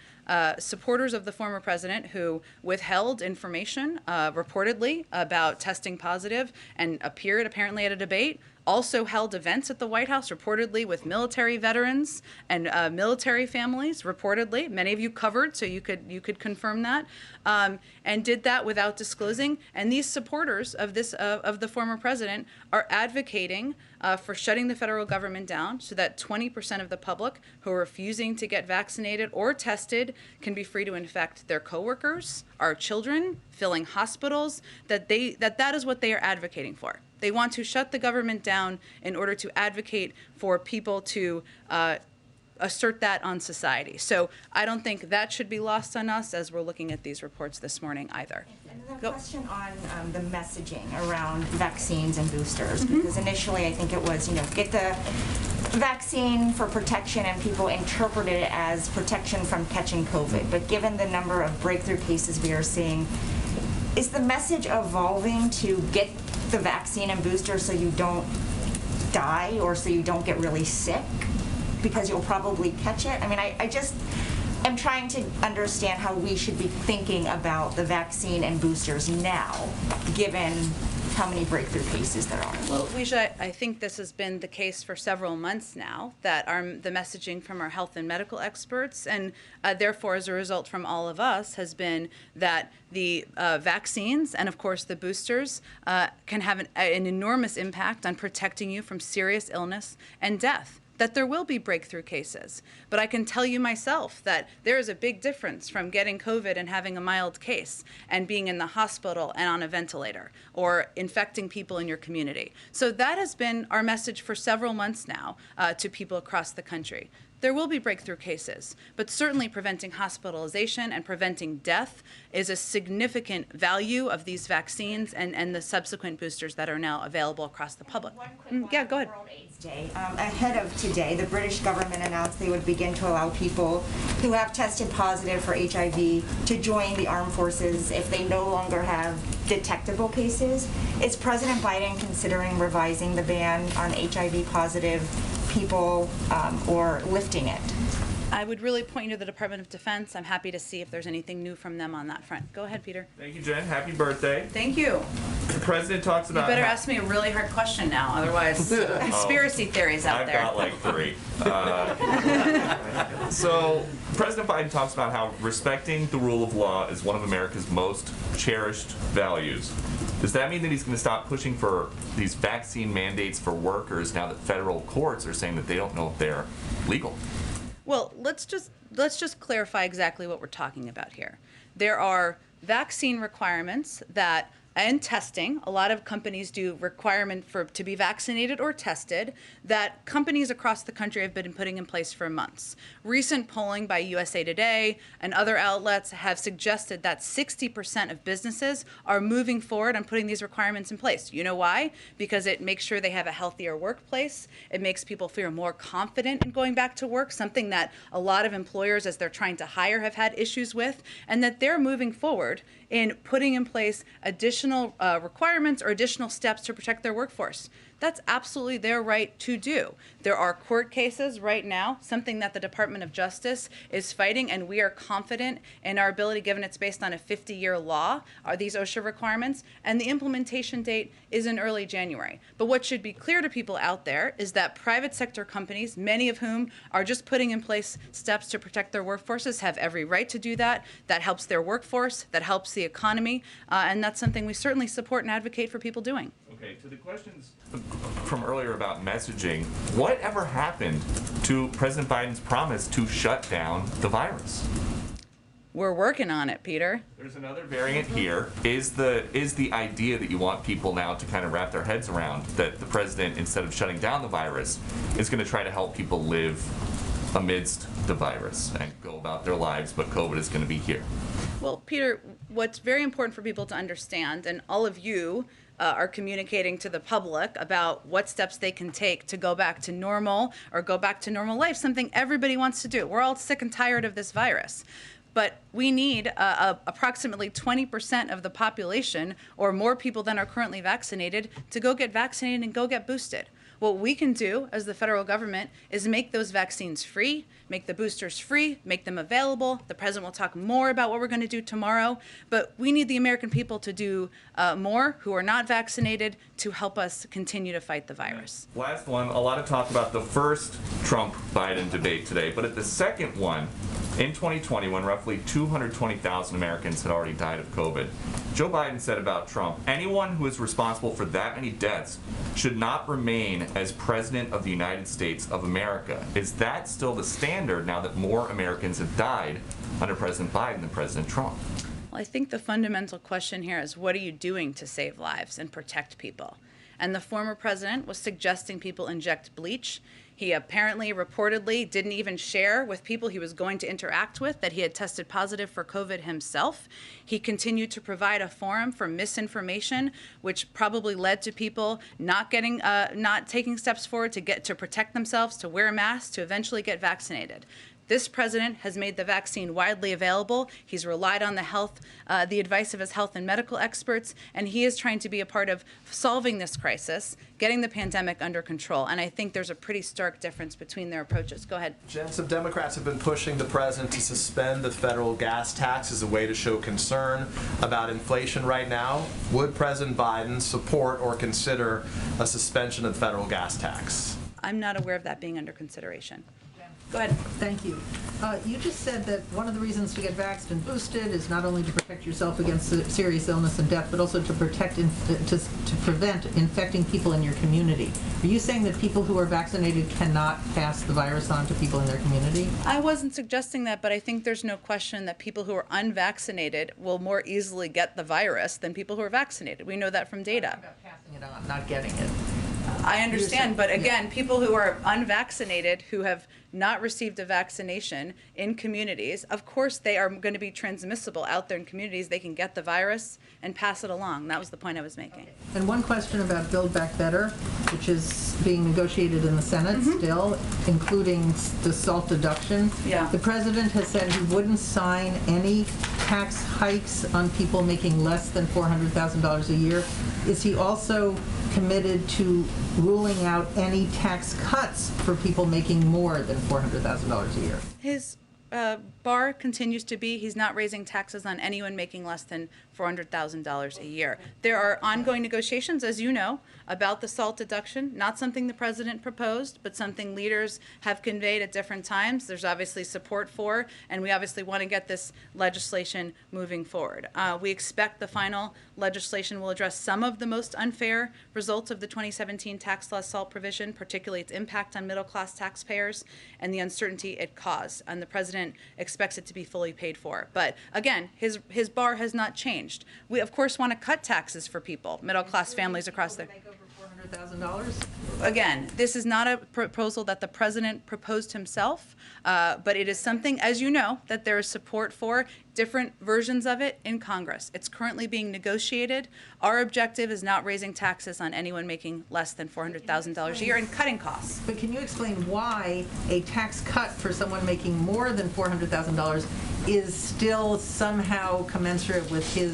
who withheld information reportedly about testing positive and appeared apparently at a debate, also held events at the White House, reportedly with military veterans and military families, reportedly. Many of you covered, so you could confirm that, and did that without disclosing. And these supporters of the former president are advocating for shutting the federal government down so that 20% of the public who are refusing to get vaccinated or tested can be free to infect their coworkers, our children, filling hospitals, that is what they are advocating for. They want to shut the government down in order to advocate for people to assert that on society. So I don't think that should be lost on us as we're looking at these reports this morning either. Another question on the messaging around vaccines and boosters, because initially I think it was, get the vaccine for protection, and people interpreted it as protection from catching COVID. But given the number of breakthrough cases we are seeing, is the message evolving to get the vaccine and booster so you don't die or so you don't get really sick because you'll probably catch it? I mean, I just am trying to understand how we should be thinking about the vaccine and boosters now, given how many breakthrough cases there are. Well, Leisha, I think this has been the case for several months now, that the messaging from our health and medical experts, and therefore as a result from all of us, has been that the vaccines and of course the boosters can have an enormous impact on protecting you from serious illness and death. That there will be breakthrough cases. But I can tell you myself that there is a big difference from getting COVID and having a mild case and being in the hospital and on a ventilator or infecting people in your community. So that has been our message for several months now to people across the country. There will be breakthrough cases, but certainly preventing hospitalization and preventing death is a significant value of these vaccines and the subsequent boosters that are now available across the public. Yeah, go ahead. World AIDS Day. Ahead of today, the British government announced they would begin to allow people who have tested positive for HIV to join the armed forces if they no longer have detectable cases. Is President Biden considering revising the ban on HIV positive people or lifting it? I would really point you to the Department of Defense. I'm happy to see if there's anything new from them on that front. Go ahead, Peter. Thank you, Jen. Happy birthday. Thank you. The president talks You about. better ask me a really hard question now, otherwise conspiracy theories out there. I've got like 3. So President Biden talks about how respecting the rule of law is one of America's most cherished values. Does that mean that he's going to stop pushing for these vaccine mandates for workers now that federal courts are saying that they don't know if they're legal? Well, let's just clarify exactly what we're talking about here. There are vaccine requirements and testing. A lot of companies do requirement to be vaccinated or tested that companies across the country have been putting in place for months. Recent polling by USA Today and other outlets have suggested that 60% of businesses are moving forward on putting these requirements in place. You know why? Because it makes sure they have a healthier workplace. It makes people feel more confident in going back to work, something that a lot of employers, as they're trying to hire, have had issues with, and that they're moving forward in putting in place additional requirements or additional steps to protect their workforce. That's absolutely their right to do. There are court cases right now, something that the Department of Justice is fighting, and we are confident in our ability, given it's based on a 50-year law, are these OSHA requirements, and the implementation date is in early January. But what should be clear to people out there is that private sector companies, many of whom are just putting in place steps to protect their workforces, have every right to do that. That helps their workforce, that helps the economy, and that's something we certainly support and advocate for people doing. Okay, to the questions from earlier about messaging, whatever happened to President Biden's promise to shut down the virus? We're working on it, Peter. There's another variant here. Is the idea that you want people now to kind of wrap their heads around that the president, instead of shutting down the virus, is going to try to help people live amidst the virus and go about their lives, but COVID is going to be here? Well, Peter, what's very important for people to understand, and all of you are communicating to the public about what steps they can take to go back to normal or go back to normal life, something everybody wants to do. We're all sick and tired of this virus. But we need approximately 20% of the population, or more people than are currently vaccinated, to go get vaccinated and go get boosted. What we can do as the federal government is make those vaccines free, make the boosters free, make them available. The president will talk more about what we're going to do tomorrow, but we need the American people to do more who are not vaccinated to help us continue to fight the virus. Last one, a lot of talk about the first Trump-Biden debate today, but at the second one, in 2020, when roughly 220,000 Americans had already died of COVID, Joe Biden said about Trump, anyone who is responsible for that many deaths should not remain as president of the United States of America. Is that still the standard now that more Americans have died under President Biden than President Trump? Well, I think the fundamental question here is, what are you doing to save lives and protect people? And the former president was suggesting people inject bleach. He apparently, reportedly, didn't even share with people he was going to interact with that he had tested positive for COVID himself. He continued to provide a forum for misinformation, which probably led to people not taking steps forward to protect themselves, to wear masks, to eventually get vaccinated. This president has made the vaccine widely available. He's relied on the advice of his health and medical experts, and he is trying to be a part of solving this crisis, getting the pandemic under control. And I think there's a pretty stark difference between their approaches. Go ahead. Jen, some Democrats have been pushing the president to suspend the federal gas tax as a way to show concern about inflation right now. Would President Biden support or consider a suspension of the federal gas tax? I'm not aware of that being under consideration. Go ahead. Thank you. You just said that one of the reasons to get vaxxed and boosted is not only to protect yourself against serious illness and death, but also to protect to prevent infecting people in your community. Are you saying that people who are vaccinated cannot pass the virus on to people in their community? I wasn't suggesting that, but I think there's no question that people who are unvaccinated will more easily get the virus than people who are vaccinated. We know that from data. About passing it on, not getting it. I understand, but again, people who are unvaccinated, who have not received a vaccination in communities, of course they are going to be transmissible out there in communities. They can get the virus and pass it along. That was the point I was making. And one question about Build Back Better, which is being negotiated in the Senate still, including the SALT deduction. Yeah. The president has said he wouldn't sign any tax hikes on people making less than $400,000 a year. Is he also committed to ruling out any tax cuts for people making more than $400,000 a year? His bar continues to be he's not raising taxes on anyone making less than $400,000 a year. There are ongoing negotiations, as you know, about the SALT deduction, not something the president proposed, but something leaders have conveyed at different times. There's obviously support for, and we obviously want to get this legislation moving forward. We expect the final legislation will address some of the most unfair results of the 2017 tax law SALT provision, particularly its impact on middle-class taxpayers and the uncertainty it caused. And the president expects it to be fully paid for. But again, his bar has not changed. We, of course, want to cut taxes for people, middle-class families across the... Make over $400,000? Again, this is not a proposal that the president proposed himself, but it is something, as you know, that there is support for, different versions of it in Congress. It's currently being negotiated. Our objective is not raising taxes on anyone making less than $400,000 a year and cutting costs. But can you explain why a tax cut for someone making more than $400,000 is still somehow commensurate with his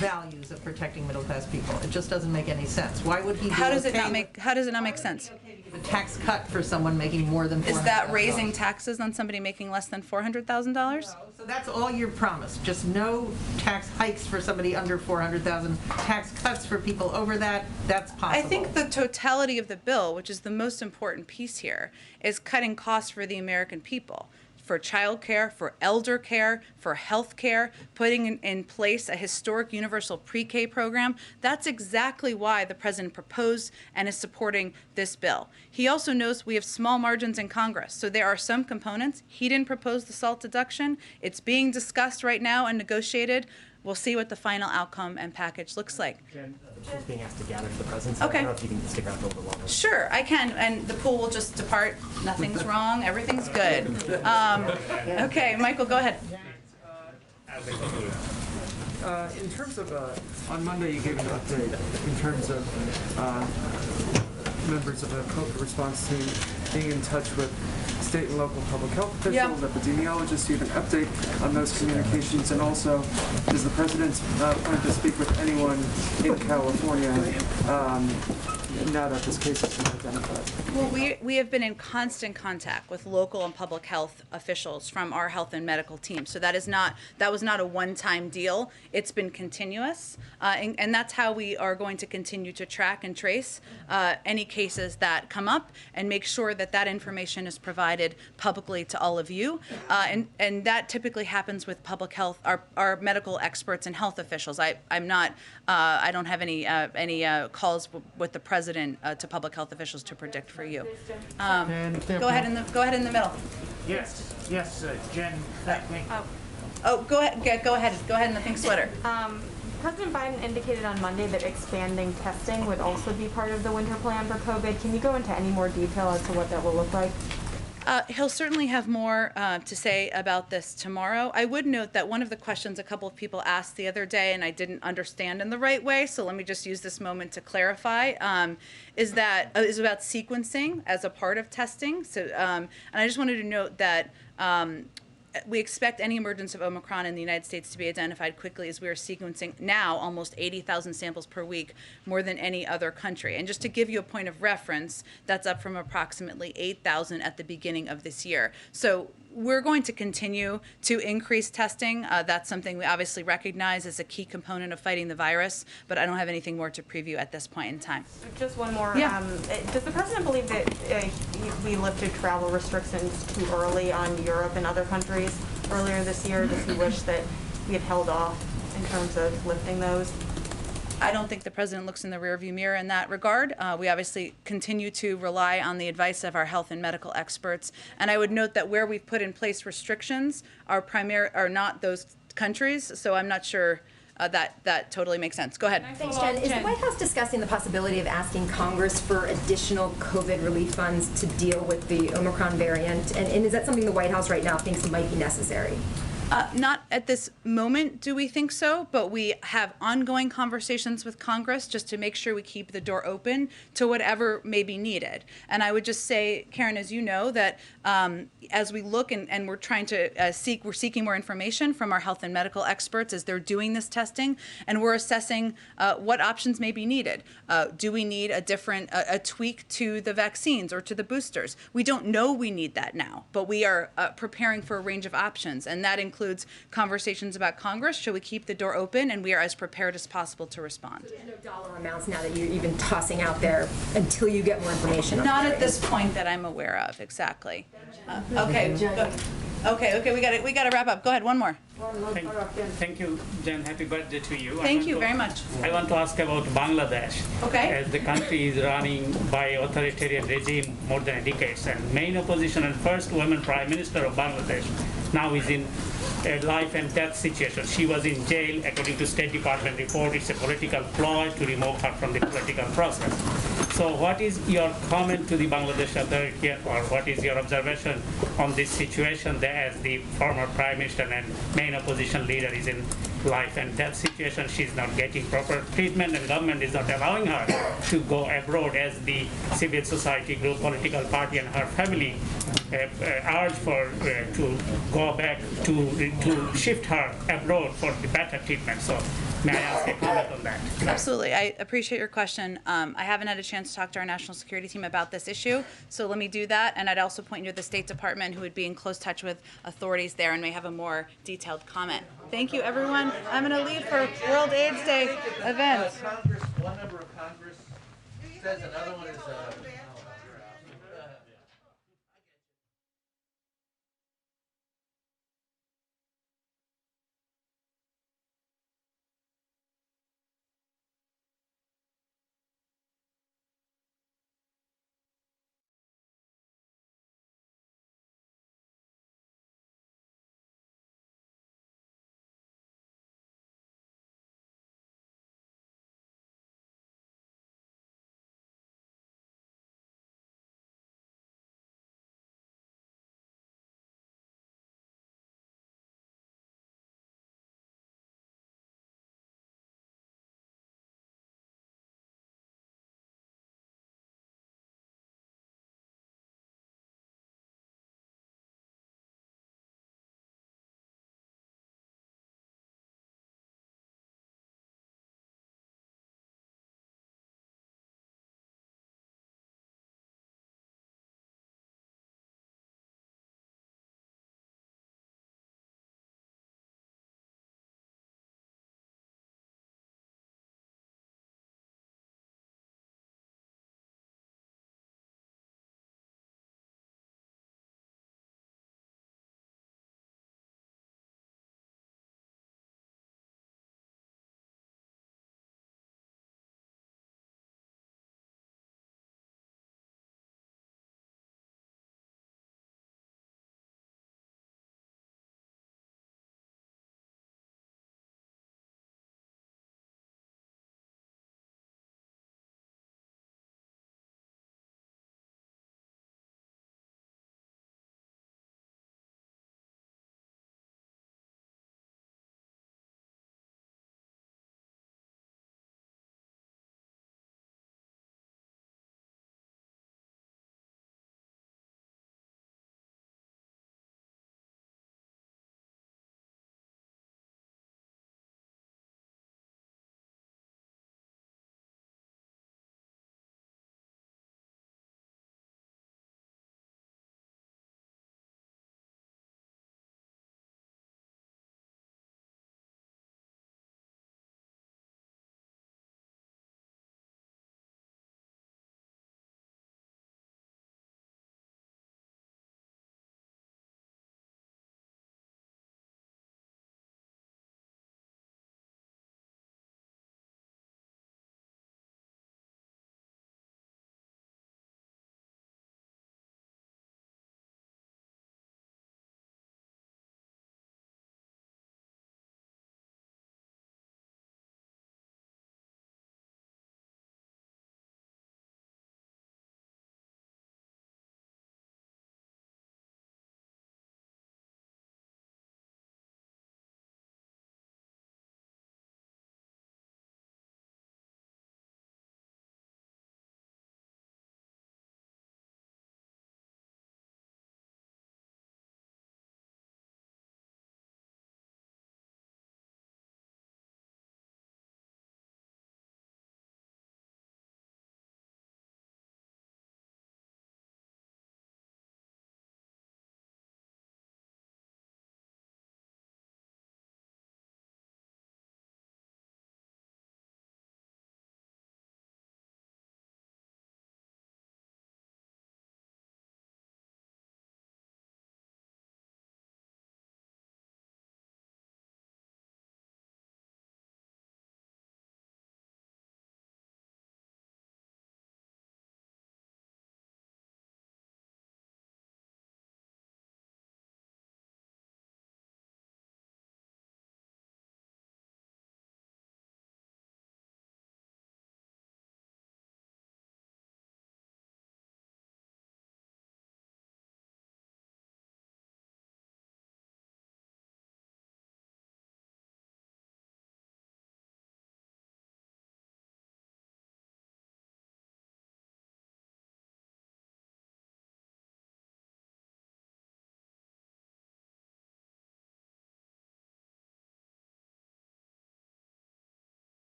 values of protecting middle-class people? It just doesn't make any sense. Why would he How does it not make sense? A tax cut for someone making more than $400,000? Is that raising taxes on somebody making less than $400,000? No, so that's all you're promised. Just no tax hikes for somebody under $400,000. Tax cuts for people over that. That's possible. I think the totality of the bill, which is the most important piece here, is cutting costs for the American people. For childcare, for elder care, for health care, putting in place a historic universal pre-K program. That's exactly why the president proposed and is supporting this bill. He also knows we have small margins in Congress, so there are some components. He didn't propose the SALT deduction. It's being discussed right now and negotiated. We'll see what the final outcome and package looks like. Jen, the pool's being asked to gather for the president, so Okay. I don't know if you can stick around for a little bit longer. Sure, I can, and the pool will just depart. Nothing's wrong, everything's good. Okay, Michael, go ahead. In terms of, on Monday you gave an update in terms of members of the COVID response team being in touch with state and local public health officials, epidemiologists. Do you have an update on those communications? And also, does the president plan to speak with anyone in California now that this case has been identified? Well, we have been in constant contact with local and public health officials from our health and medical team. So that was not a one-time deal. It's been continuous, and that's how we are going to continue to track and trace any cases that come up and make sure that that information is provided publicly to all of you. And that typically happens with public health, our medical experts and health officials. I don't have any calls with the president to public health officials to predict for you. Go ahead in the middle. Yes, Jen. Go ahead in the pink sweater. President Biden indicated on Monday that expanding testing would also be part of the winter plan for COVID. Can you go into any more detail as to what that will look like? He'll certainly have more to say about this tomorrow. I would note that one of the questions a couple of people asked the other day, and I didn't understand in the right way, so let me just use this moment to clarify, is about sequencing as a part of testing. So, and I just wanted to note that we expect any emergence of Omicron in the United States to be identified quickly, as we are sequencing now almost 80,000 samples per week, more than any other country. And just to give you a point of reference, that's up from approximately 8,000 at the beginning of this year. So we're going to continue to increase testing. That's something we obviously recognize as a key component of fighting the virus, but I don't have anything more to preview at this point in time. Just one more. Yeah. Does the president believe that we lifted travel restrictions too early on Europe and other countries earlier this year? Does he wish that we had held off in terms of lifting those? I don't think the president looks in the rearview mirror in that regard. We obviously continue to rely on the advice of our health and medical experts. And I would note that where we've put in place restrictions are not those countries. So I'm not sure that totally makes sense. Go ahead. Thanks, Jen. Is the White House discussing the possibility of asking Congress for additional COVID relief funds to deal with the Omicron variant? And is that something the White House right now thinks might be necessary? Not at this moment do we think so, but we have ongoing conversations with Congress just to make sure we keep the door open to whatever may be needed. And I would just say, Karen, as you know, that as we look and we're trying to we're seeking more information from our health and medical experts as they're doing this testing, and we're assessing what options may be needed. Do we need a tweak to the vaccines or to the boosters? We don't know we need that now, but we are preparing for a range of options, and that includes conversations about Congress. Should we keep the door open? And we are as prepared as possible to respond. So there's no dollar amounts now that you're even tossing out there until you get more information? Not at this point that I'm aware of, exactly. Okay, we got to wrap up. Go ahead, one more. Thank you, Jen. Happy birthday to you. Thank you very much. I want to ask about Bangladesh. Okay. As the country is running by authoritarian regime more than a decade, and main opposition and first woman prime minister of Bangladesh now is in a life and death situation. She was in jail, according to State Department report. It's a political ploy to remove her from the political process. So what is your comment to the Bangladesh authority, or what is your observation on this situation that as the former prime minister and main opposition leader is in life and death situation? She's not getting proper treatment, and government is not allowing her to go abroad as the civil society group, political party, and her family urge for to go back to shift her abroad for the better treatment. So may I ask a comment on that? Absolutely. I appreciate your question. I haven't had a chance to talk to our national security team about this issue, so let me do that. And I'd also point you to the State Department, who would be in close touch with authorities there and may have a more detailed comment. Thank you, everyone. I'm going to leave for World AIDS Day events. One member of Congress says another one is